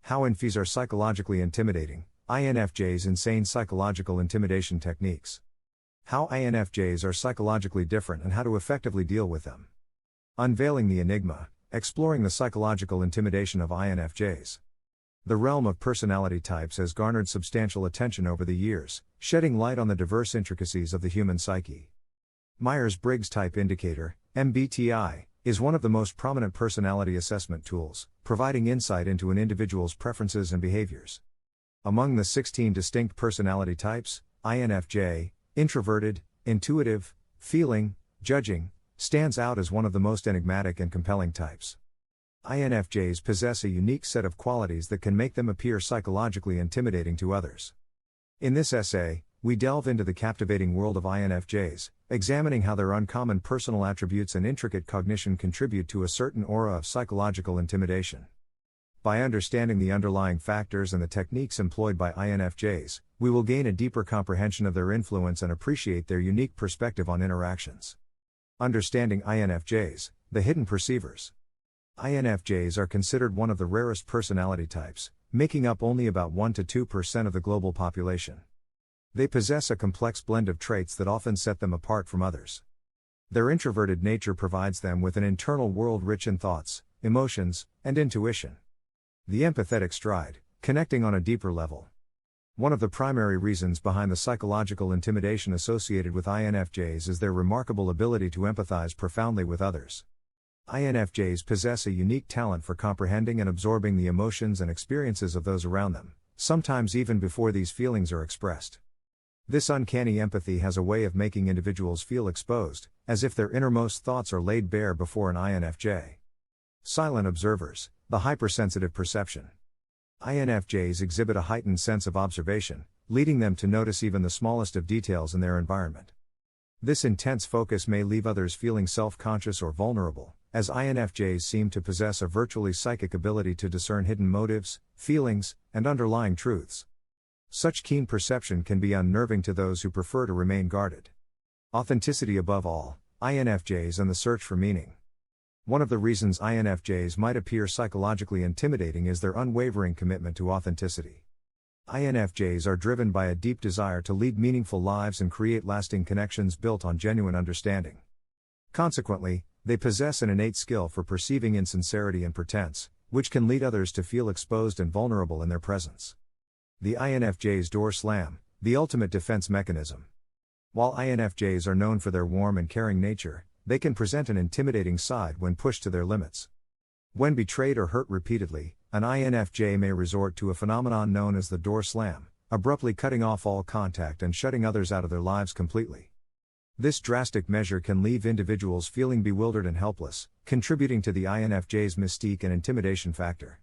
How INFJs are psychologically intimidating. INFJs insane psychological intimidation techniques. How INFJs are psychologically different and how to effectively deal with them. Unveiling the enigma, exploring the psychological intimidation of INFJs. The realm of personality types has garnered substantial attention over the years, shedding light on the diverse intricacies of the human psyche. Myers-Briggs Type Indicator, MBTI, is one of the most prominent personality assessment tools, providing insight into an individual's preferences and behaviors. Among the 16 distinct personality types, INFJ, introverted, intuitive, feeling, judging, stands out as one of the most enigmatic and compelling types. INFJs possess a unique set of qualities that can make them appear psychologically intimidating to others. In this essay, we delve into the captivating world of INFJs, examining how their uncommon personal attributes and intricate cognition contribute to a certain aura of psychological intimidation. By understanding the underlying factors and the techniques employed by INFJs, we will gain a deeper comprehension of their influence and appreciate their unique perspective on interactions. Understanding INFJs, the hidden perceivers. INFJs are considered one of the rarest personality types, making up only about 1 to 2% of the global population. They possess a complex blend of traits that often set them apart from others. Their introverted nature provides them with an internal world rich in thoughts, emotions, and intuition. The empathetic stride, connecting on a deeper level. One of the primary reasons behind the psychological intimidation associated with INFJs is their remarkable ability to empathize profoundly with others. INFJs possess a unique talent for comprehending and absorbing the emotions and experiences of those around them, sometimes even before these feelings are expressed. This uncanny empathy has a way of making individuals feel exposed, as if their innermost thoughts are laid bare before an INFJ. Silent observers, the hypersensitive perception. INFJs exhibit a heightened sense of observation, leading them to notice even the smallest of details in their environment. This intense focus may leave others feeling self-conscious or vulnerable, as INFJs seem to possess a virtually psychic ability to discern hidden motives, feelings, and underlying truths. Such keen perception can be unnerving to those who prefer to remain guarded. Authenticity above all, INFJs and the search for meaning. One of the reasons INFJs might appear psychologically intimidating is their unwavering commitment to authenticity. INFJs are driven by a deep desire to lead meaningful lives and create lasting connections built on genuine understanding. Consequently, they possess an innate skill for perceiving insincerity and pretense, which can lead others to feel exposed and vulnerable in their presence. The INFJ's door slam, the ultimate defense mechanism. While INFJs are known for their warm and caring nature, they can present an intimidating side when pushed to their limits. When betrayed or hurt repeatedly, an INFJ may resort to a phenomenon known as the door slam, abruptly cutting off all contact and shutting others out of their lives completely. This drastic measure can leave individuals feeling bewildered and helpless, contributing to the INFJ's mystique and intimidation factor.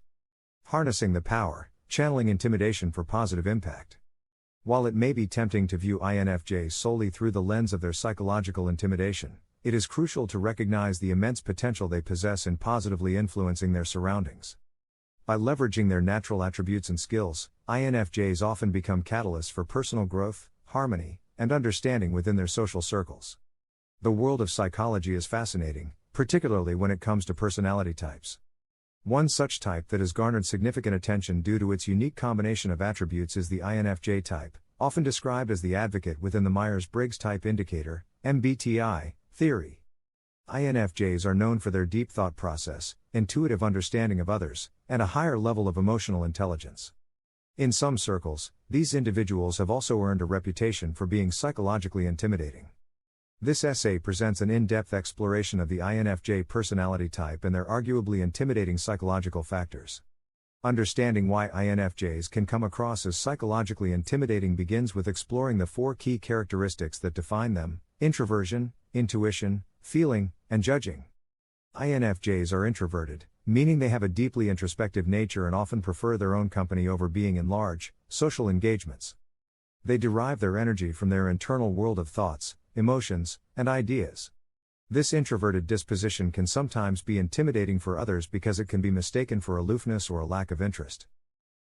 Harnessing the power, channeling intimidation for positive impact. While it may be tempting to view INFJs solely through the lens of their psychological intimidation, it is crucial to recognize the immense potential they possess in positively influencing their surroundings. By leveraging their natural attributes and skills, INFJs often become catalysts for personal growth, harmony, and understanding within their social circles. The world of psychology is fascinating, particularly when it comes to personality types. One such type that has garnered significant attention due to its unique combination of attributes is the INFJ type, often described as the advocate within the Myers-Briggs Type Indicator, MBTI, theory. INFJs are known for their deep thought process, intuitive understanding of others, and a higher level of emotional intelligence. In some circles, these individuals have also earned a reputation for being psychologically intimidating. This essay presents an in-depth exploration of the INFJ personality type and their arguably intimidating psychological factors. Understanding why INFJs can come across as psychologically intimidating begins with exploring the 4 key characteristics that define them: introversion, intuition, feeling, and judging. INFJs are introverted, meaning they have a deeply introspective nature and often prefer their own company over being in large, social engagements. They derive their energy from their internal world of thoughts, emotions, and ideas. This introverted disposition can sometimes be intimidating for others because it can be mistaken for aloofness or a lack of interest.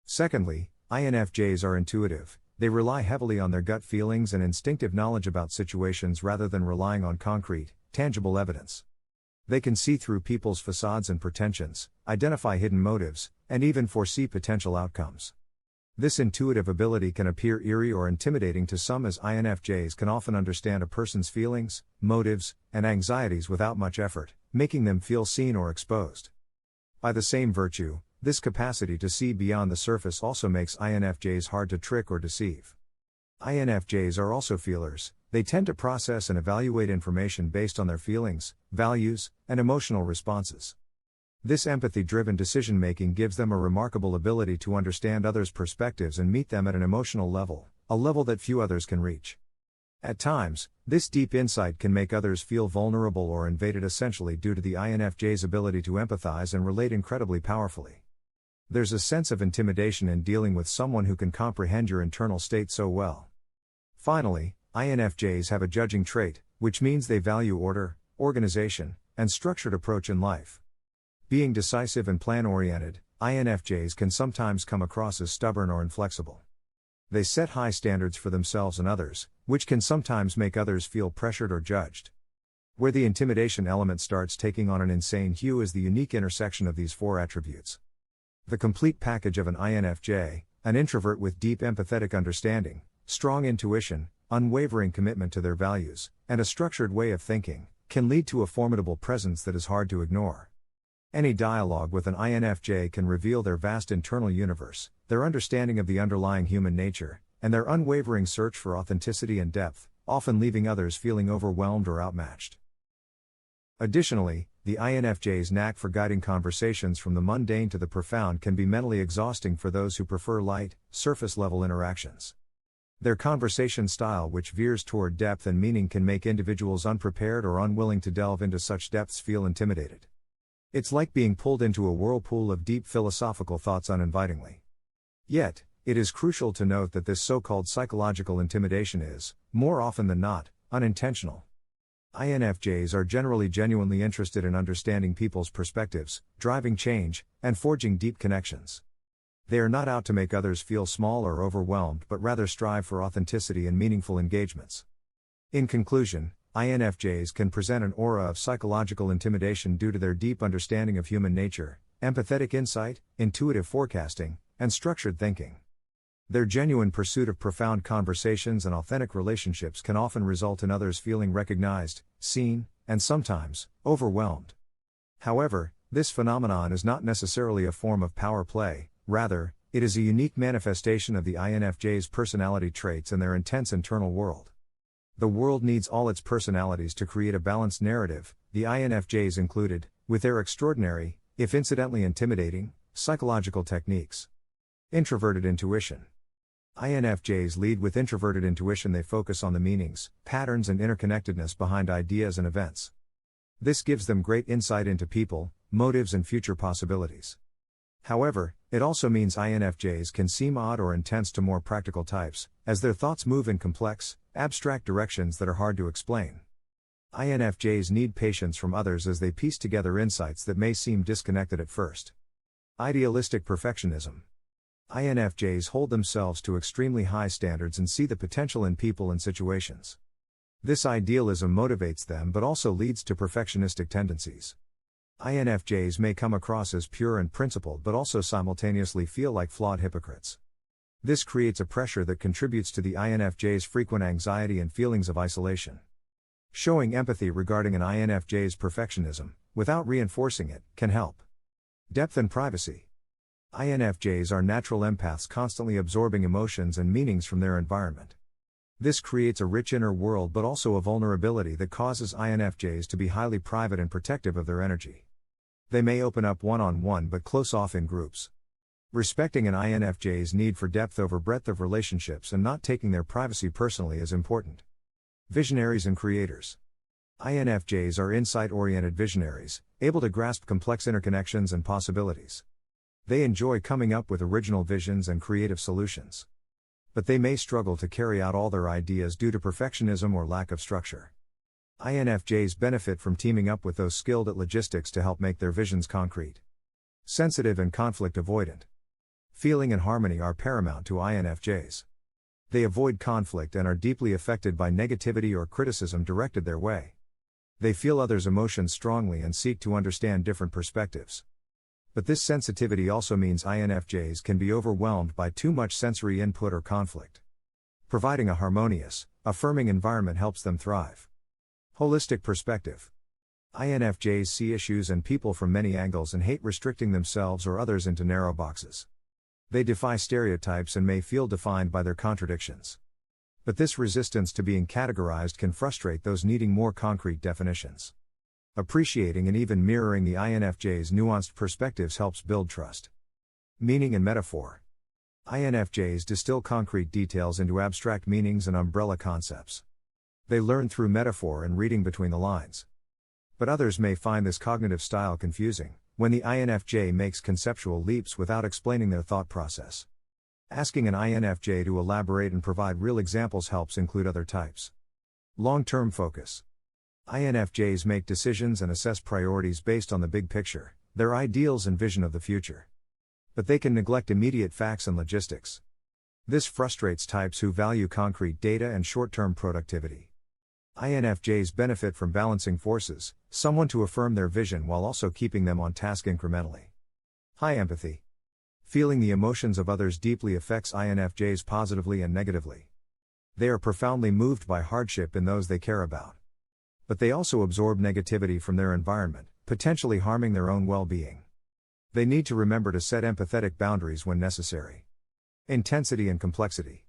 Secondly, INFJs are intuitive. They rely heavily on their gut feelings and instinctive knowledge about situations rather than relying on concrete, tangible evidence. They can see through people's facades and pretensions, identify hidden motives, and even foresee potential outcomes. This intuitive ability can appear eerie or intimidating to some, as INFJs can often understand a person's feelings, motives, and anxieties without much effort, making them feel seen or exposed. By the same virtue, this capacity to see beyond the surface also makes INFJs hard to trick or deceive. INFJs are also feelers. They tend to process and evaluate information based on their feelings, values, and emotional responses. This empathy-driven decision-making gives them a remarkable ability to understand others' perspectives and meet them at an emotional level, a level that few others can reach. At times, this deep insight can make others feel vulnerable or invaded, essentially due to the INFJ's ability to empathize and relate incredibly powerfully. There's a sense of intimidation in dealing with someone who can comprehend your internal state so well. Finally, INFJs have a judging trait, which means they value order, organization, and structured approach in life. Being decisive and plan-oriented, INFJs can sometimes come across as stubborn or inflexible. They set high standards for themselves and others, which can sometimes make others feel pressured or judged. Where the intimidation element starts taking on an insane hue is the unique intersection of these four attributes. The complete package of an INFJ, an introvert with deep empathetic understanding, strong intuition, unwavering commitment to their values, and a structured way of thinking, can lead to a formidable presence that is hard to ignore. Any dialogue with an INFJ can reveal their vast internal universe, their understanding of the underlying human nature, and their unwavering search for authenticity and depth, often leaving others feeling overwhelmed or outmatched. Additionally, the INFJ's knack for guiding conversations from the mundane to the profound can be mentally exhausting for those who prefer light, surface-level interactions. Their conversation style, which veers toward depth and meaning, can make individuals unprepared or unwilling to delve into such depths feel intimidated. It's like being pulled into a whirlpool of deep philosophical thoughts uninvitingly. Yet, it is crucial to note that this so-called psychological intimidation is, more often than not, unintentional. INFJs are generally genuinely interested in understanding people's perspectives, driving change, and forging deep connections. They are not out to make others feel small or overwhelmed, but rather strive for authenticity and meaningful engagements. In conclusion, INFJs can present an aura of psychological intimidation due to their deep understanding of human nature, empathetic insight, intuitive forecasting, and structured thinking. Their genuine pursuit of profound conversations and authentic relationships can often result in others feeling recognized, seen, and sometimes, overwhelmed. However, this phenomenon is not necessarily a form of power play, rather, it is a unique manifestation of the INFJ's personality traits and their intense internal world. The world needs all its personalities to create a balanced narrative, the INFJs included, with their extraordinary, if incidentally intimidating, psychological techniques. Introverted intuition. INFJs lead with introverted intuition. They focus on the meanings, patterns, and interconnectedness behind ideas and events. This gives them great insight into people, motives, and future possibilities. However, it also means INFJs can seem odd or intense to more practical types, as their thoughts move in complex, abstract directions that are hard to explain. INFJs need patience from others as they piece together insights that may seem disconnected at first. Idealistic perfectionism. INFJs hold themselves to extremely high standards and see the potential in people and situations. This idealism motivates them but also leads to perfectionistic tendencies. INFJs may come across as pure and principled but also simultaneously feel like flawed hypocrites. This creates a pressure that contributes to the INFJ's frequent anxiety and feelings of isolation. Showing empathy regarding an INFJ's perfectionism, without reinforcing it, can help. Depth and privacy. INFJs are natural empaths, constantly absorbing emotions and meanings from their environment. This creates a rich inner world but also a vulnerability that causes INFJs to be highly private and protective of their energy. They may open up one-on-one but close off in groups. Respecting an INFJ's need for depth over breadth of relationships and not taking their privacy personally is important. Visionaries and creators. INFJs are insight-oriented visionaries, able to grasp complex interconnections and possibilities. They enjoy coming up with original visions and creative solutions. But they may struggle to carry out all their ideas due to perfectionism or lack of structure. INFJs benefit from teaming up with those skilled at logistics to help make their visions concrete. Sensitive and conflict avoidant. Feeling and harmony are paramount to INFJs. They avoid conflict and are deeply affected by negativity or criticism directed their way. They feel others' emotions strongly and seek to understand different perspectives. But this sensitivity also means INFJs can be overwhelmed by too much sensory input or conflict. Providing a harmonious, affirming environment helps them thrive. Holistic perspective. INFJs see issues and people from many angles and hate restricting themselves or others into narrow boxes. They defy stereotypes and may feel defined by their contradictions. But this resistance to being categorized can frustrate those needing more concrete definitions. Appreciating and even mirroring the INFJ's nuanced perspectives helps build trust. Meaning and metaphor. INFJs distill concrete details into abstract meanings and umbrella concepts. They learn through metaphor and reading between the lines. But others may find this cognitive style confusing, when the INFJ makes conceptual leaps without explaining their thought process. Asking an INFJ to elaborate and provide real examples helps include other types. Long-term focus. INFJs make decisions and assess priorities based on the big picture, their ideals and vision of the future. But they can neglect immediate facts and logistics. This frustrates types who value concrete data and short-term productivity. INFJs benefit from balancing forces, someone to affirm their vision while also keeping them on task incrementally. High empathy. Feeling the emotions of others deeply affects INFJs positively and negatively. They are profoundly moved by hardship in those they care about. But they also absorb negativity from their environment, potentially harming their own well-being. They need to remember to set empathetic boundaries when necessary. Intensity and complexity.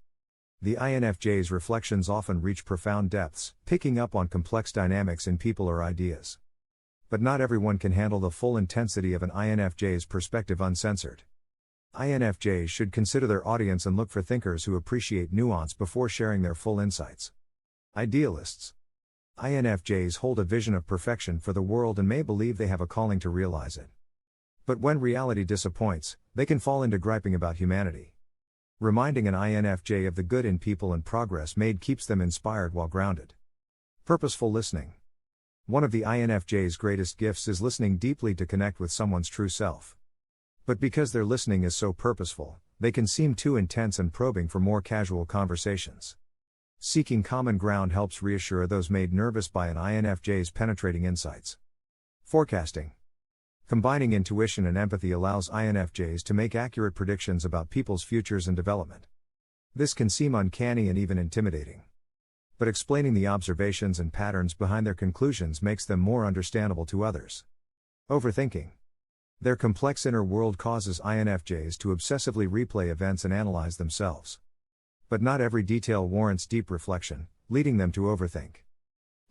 The INFJ's reflections often reach profound depths, picking up on complex dynamics in people or ideas. But not everyone can handle the full intensity of an INFJ's perspective uncensored. INFJs should consider their audience and look for thinkers who appreciate nuance before sharing their full insights. Idealists. INFJs hold a vision of perfection for the world and may believe they have a calling to realize it. But when reality disappoints, they can fall into griping about humanity. Reminding an INFJ of the good in people and progress made keeps them inspired while grounded. Purposeful listening. One of the INFJ's greatest gifts is listening deeply to connect with someone's true self. But because their listening is so purposeful, they can seem too intense and probing for more casual conversations. Seeking common ground helps reassure those made nervous by an INFJ's penetrating insights. Forecasting. Combining intuition and empathy allows INFJs to make accurate predictions about people's futures and development. This can seem uncanny and even intimidating. But explaining the observations and patterns behind their conclusions makes them more understandable to others. Overthinking. Their complex inner world causes INFJs to obsessively replay events and analyze themselves. But not every detail warrants deep reflection, leading them to overthink.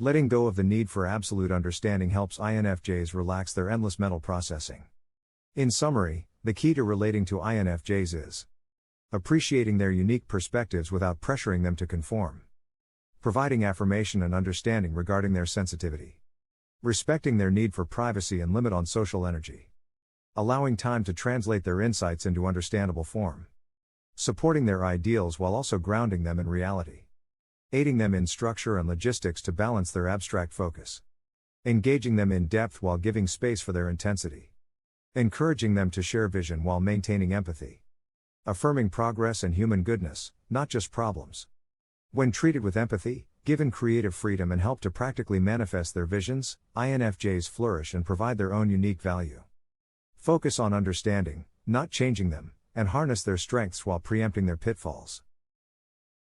Letting go of the need for absolute understanding helps INFJs relax their endless mental processing. In summary, the key to relating to INFJs is appreciating their unique perspectives without pressuring them to conform. Providing affirmation and understanding regarding their sensitivity. Respecting their need for privacy and limit on social energy. Allowing time to translate their insights into understandable form. Supporting their ideals while also grounding them in reality. Aiding them in structure and logistics to balance their abstract focus. Engaging them in depth while giving space for their intensity. Encouraging them to share vision while maintaining empathy. Affirming progress and human goodness, not just problems. When treated with empathy, given creative freedom and help to practically manifest their visions, INFJs flourish and provide their own unique value. Focus on understanding, not changing them, and harness their strengths while preempting their pitfalls.